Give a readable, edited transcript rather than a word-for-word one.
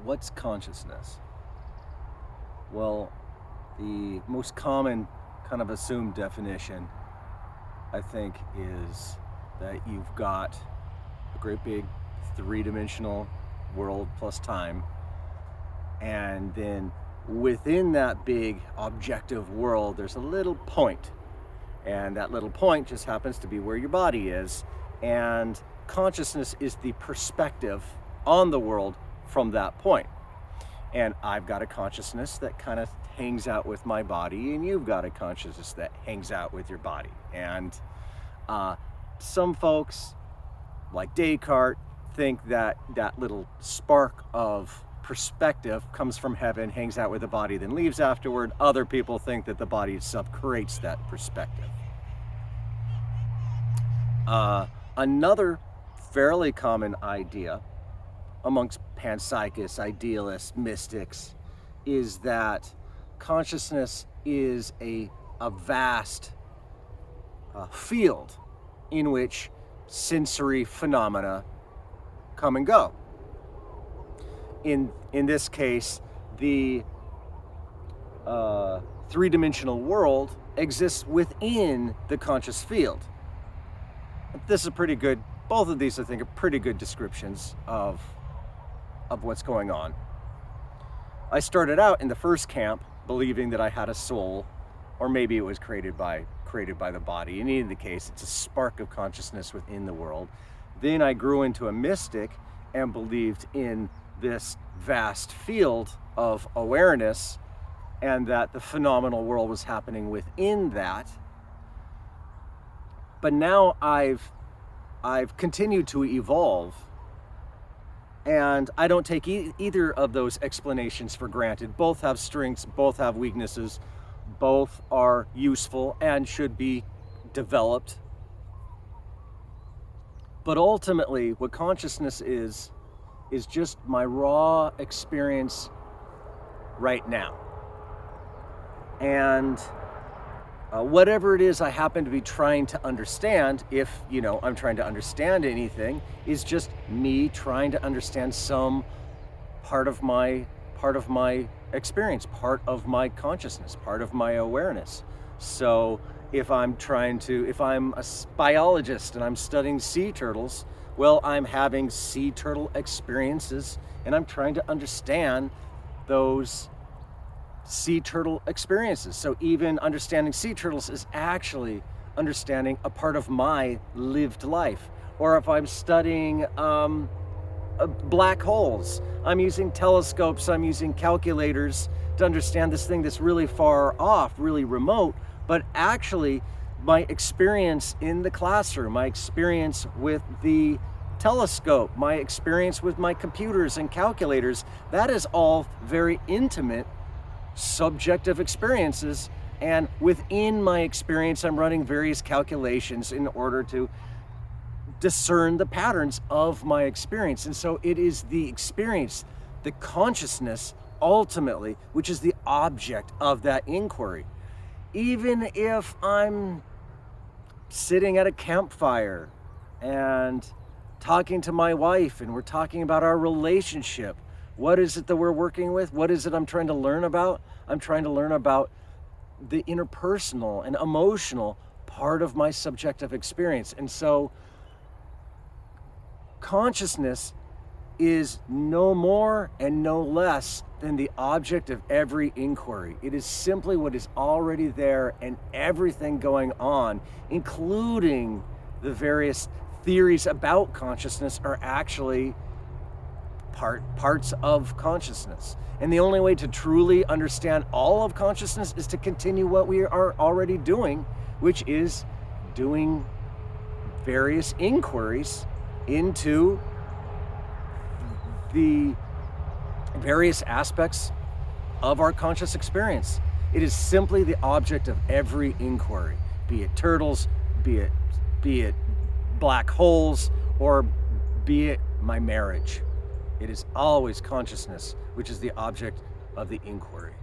What's consciousness? Well, the most common kind of assumed definition, I think, is that you've got a great big three-dimensional world plus time, and then within that big objective world, there's a little point, and that little point just happens to be where your body is, and consciousness is the perspective on the world from that point. And I've got a consciousness that kind of hangs out with my body, and you've got a consciousness that hangs out with your body. And some folks, like Descartes, think that that little spark of perspective comes from heaven, hangs out with the body, then leaves afterward. Other people think that the body itself creates that perspective. Another fairly common idea amongst panpsychists, idealists, mystics, is that consciousness is a vast field in which sensory phenomena come and go. In this case, the three-dimensional world exists within the conscious field. This is pretty good. Both of these, I think, are pretty good descriptions of what's going on. I started out in the first camp believing that I had a soul, or maybe it was created by the body. In either case, it's a spark of consciousness within the world. Then I grew into a mystic and believed in this vast field of awareness, and that the phenomenal world was happening within that. But now I've continued to evolve, and I don't take either of those explanations for granted. Both have strengths, both have weaknesses, both are useful and should be developed. But ultimately, what consciousness is just my raw experience right now. And whatever it is I happen to be trying to understand, if I'm trying to understand anything, is just me trying to understand some part of my experience, part of my consciousness, part of my awareness. So if I'm a biologist and I'm studying sea turtles, well, I'm having sea turtle experiences, and I'm trying to understand those sea turtle experiences. So even understanding sea turtles is actually understanding a part of my lived life. Or if I'm studying black holes, I'm using telescopes, I'm using calculators to understand this thing that's really far off, really remote, but actually my experience in the classroom, my experience with the telescope, my experience with my computers and calculators, that is all very intimate, subjective experiences. And within my experience, I'm running various calculations in order to discern the patterns of my experience. And so it is the experience, the consciousness, ultimately, which is the object of that inquiry. Even if I'm sitting at a campfire and talking to my wife, and we're talking about our relationship, what is it that we're working with? What is it I'm trying to learn about? I'm trying to learn about the interpersonal and emotional part of my subjective experience. And so consciousness is no more and no less than the object of every inquiry. It is simply what is already there, and everything going on, including the various theories about consciousness, are actually parts of consciousness. And the only way to truly understand all of consciousness is to continue what we are already doing, which is doing various inquiries into the various aspects of our conscious experience. It is simply the object of every inquiry, be it turtles, be it black holes, or be it my marriage. It is always consciousness, which is the object of the inquiry.